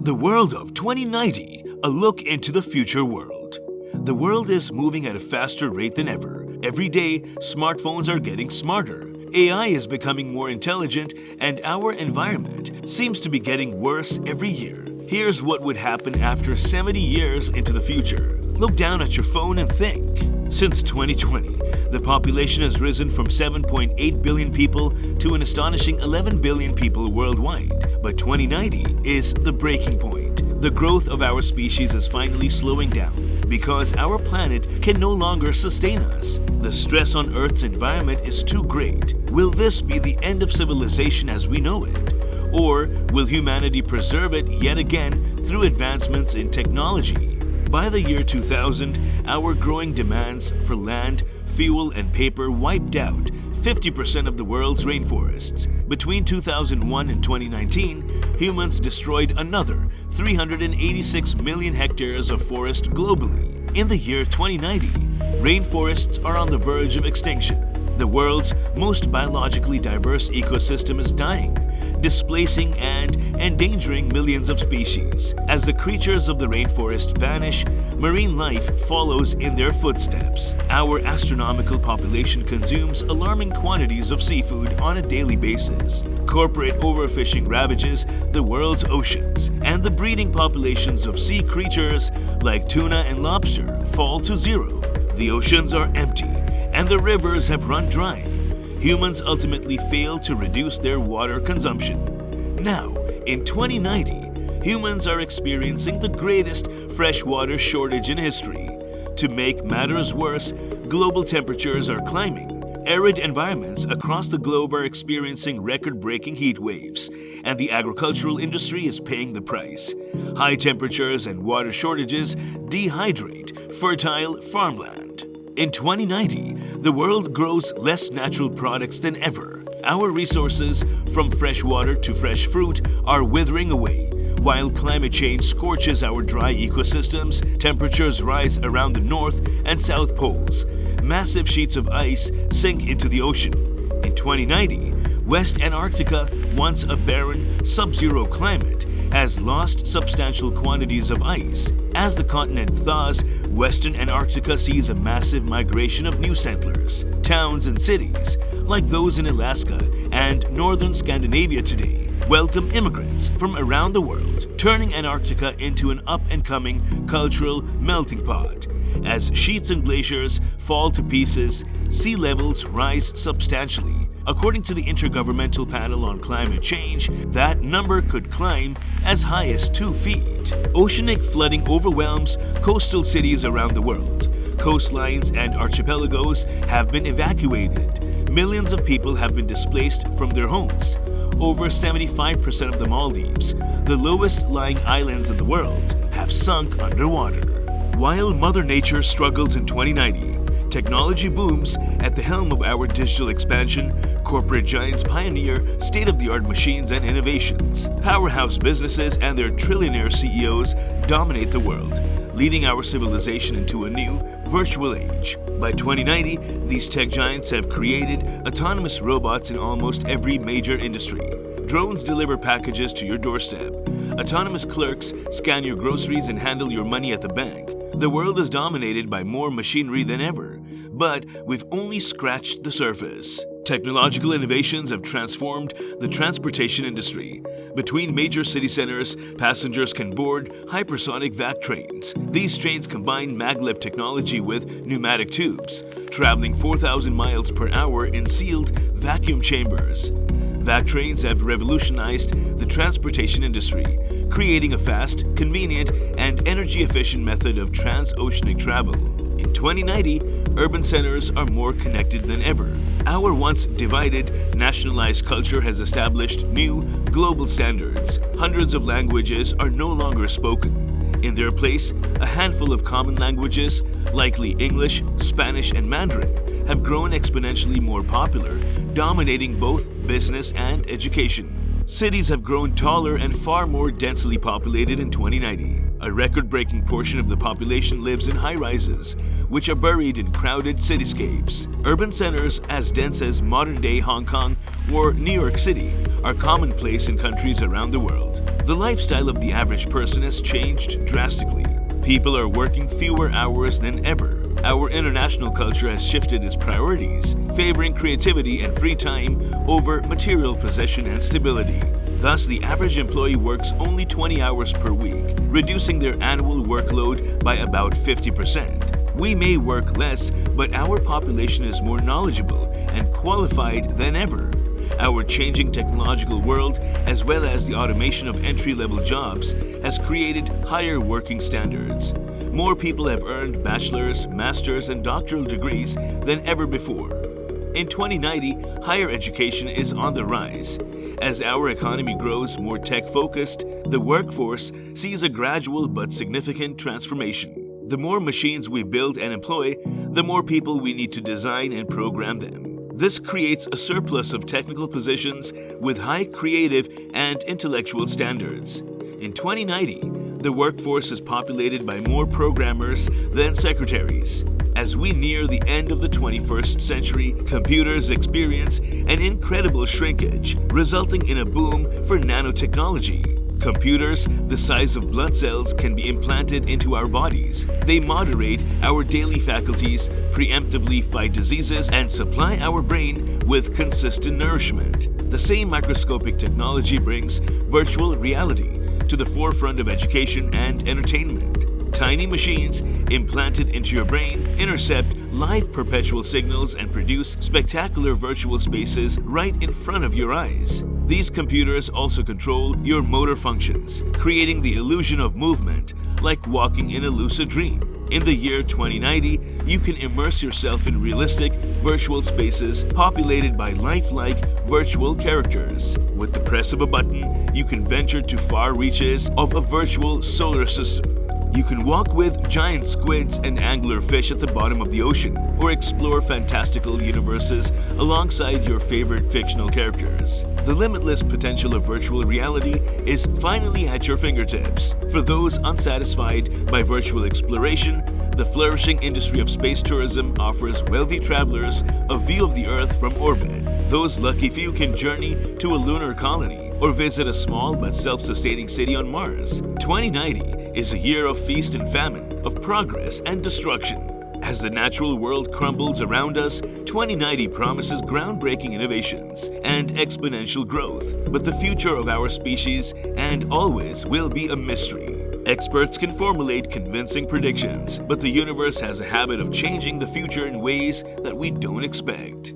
The world of 2090, a look into the future world. The world is moving at a faster rate than ever. Every day, smartphones are getting smarter. AI is becoming more intelligent, and our environment seems to be getting worse every year. Here's what would happen after 70 years into the future. Look down at your phone and think. Since 2020, the population has risen from 7.8 billion people to an astonishing 11 billion people worldwide. But 2090 is the breaking point. The growth of our species is finally slowing down because our planet can no longer sustain us. The stress on Earth's environment is too great. Will this be the end of civilization as we know it? Or will humanity preserve it yet again through advancements in technology? By the year 2000, our growing demands for land, fuel, and paper wiped out 50% of the world's rainforests. Between 2001 and 2019, humans destroyed another 386 million hectares of forest globally. In the year 2090, rainforests are on the verge of extinction. The world's most biologically diverse ecosystem is dying, displacing and endangering millions of species. As the creatures of the rainforest vanish, marine life follows in their footsteps. Our astronomical population consumes alarming quantities of seafood on a daily basis. Corporate overfishing ravages the world's oceans, and the breeding populations of sea creatures like tuna and lobster fall to zero. The oceans are empty, and the rivers have run dry. Humans ultimately fail to reduce their water consumption. Now, in 2090, humans are experiencing the greatest freshwater shortage in history. To make matters worse, global temperatures are climbing. Arid environments across the globe are experiencing record-breaking heat waves, and the agricultural industry is paying the price. High temperatures and water shortages dehydrate fertile farmland. In 2090, the world grows less natural products than ever. Our resources, from fresh water to fresh fruit, are withering away. While climate change scorches our dry ecosystems, temperatures rise around the North and South Poles. Massive sheets of ice sink into the ocean. In 2090, West Antarctica, once a barren, sub-zero climate, has lost substantial quantities of ice. As the continent thaws, Western Antarctica sees a massive migration of new settlers. Towns and cities, like those in Alaska and northern Scandinavia today, welcome immigrants from around the world, turning Antarctica into an up-and-coming cultural melting pot. As sheets and glaciers fall to pieces, sea levels rise substantially. According to the Intergovernmental Panel on Climate Change, that number could climb as high as 2 feet. Oceanic flooding overwhelms coastal cities around the world. Coastlines and archipelagos have been evacuated. Millions of people have been displaced from their homes. Over 75% of the Maldives, the lowest-lying islands in the world, have sunk underwater. While Mother Nature struggles in 2090, technology booms at the helm of our digital expansion. Corporate giants pioneer state-of-the-art machines and innovations. Powerhouse businesses and their trillionaire CEOs dominate the world, leading our civilization into a new virtual age. By 2090, these tech giants have created autonomous robots in almost every major industry. Drones deliver packages to your doorstep. Autonomous clerks scan your groceries and handle your money at the bank. The world is dominated by more machinery than ever, but we've only scratched the surface. Technological innovations have transformed the transportation industry. Between major city centers, passengers can board hypersonic vac trains. These trains combine maglev technology with pneumatic tubes, traveling 4,000 miles per hour in sealed vacuum chambers. Vac trains have revolutionized the transportation industry, creating a fast, convenient, and energy-efficient method of transoceanic travel. In 2090, urban centers are more connected than ever. Our once divided, nationalized culture has established new, global standards. Hundreds of languages are no longer spoken. In their place, a handful of common languages, likely English, Spanish, and Mandarin, have grown exponentially more popular, dominating both business and education. Cities have grown taller and far more densely populated in 2090. A record-breaking portion of the population lives in high-rises, which are buried in crowded cityscapes. Urban centers as dense as modern-day Hong Kong or New York City are commonplace in countries around the world. The lifestyle of the average person has changed drastically. People are working fewer hours than ever. Our international culture has shifted its priorities, favoring creativity and free time over material possession and stability. Thus, the average employee works only 20 hours per week, reducing their annual workload by about 50%. We may work less, but our population is more knowledgeable and qualified than ever. Our changing technological world, as well as the automation of entry-level jobs, has created higher working standards. More people have earned bachelor's, master's, and doctoral degrees than ever before. In 2090, higher education is on the rise. As our economy grows more tech-focused, the workforce sees a gradual but significant transformation. The more machines we build and employ, the more people we need to design and program them. This creates a surplus of technical positions with high creative and intellectual standards. In 2090, the workforce is populated by more programmers than secretaries. As we near the end of the 21st century, computers experience an incredible shrinkage, resulting in a boom for nanotechnology. Computers the size of blood cells can be implanted into our bodies. They moderate our daily faculties, preemptively fight diseases, and supply our brain with consistent nourishment. The same microscopic technology brings virtual reality to the forefront of education and entertainment. Tiny machines implanted into your brain intercept live perpetual signals and produce spectacular virtual spaces right in front of your eyes. These computers also control your motor functions, creating the illusion of movement, like walking in a lucid dream. In the year 2090, you can immerse yourself in realistic virtual spaces populated by lifelike virtual characters. With the press of a button, you can venture to far reaches of a virtual solar system. You can walk with giant squids and anglerfish at the bottom of the ocean, or explore fantastical universes alongside your favorite fictional characters. The limitless potential of virtual reality is finally at your fingertips. For those unsatisfied by virtual exploration, the flourishing industry of space tourism offers wealthy travelers a view of the Earth from orbit. Those lucky few can journey to a lunar colony or visit a small but self-sustaining city on Mars. 2090 is a year of feast and famine, of progress and destruction. As the natural world crumbles around us, 2090 promises groundbreaking innovations and exponential growth. But the future of our species and always will be a mystery. Experts can formulate convincing predictions, but the universe has a habit of changing the future in ways that we don't expect.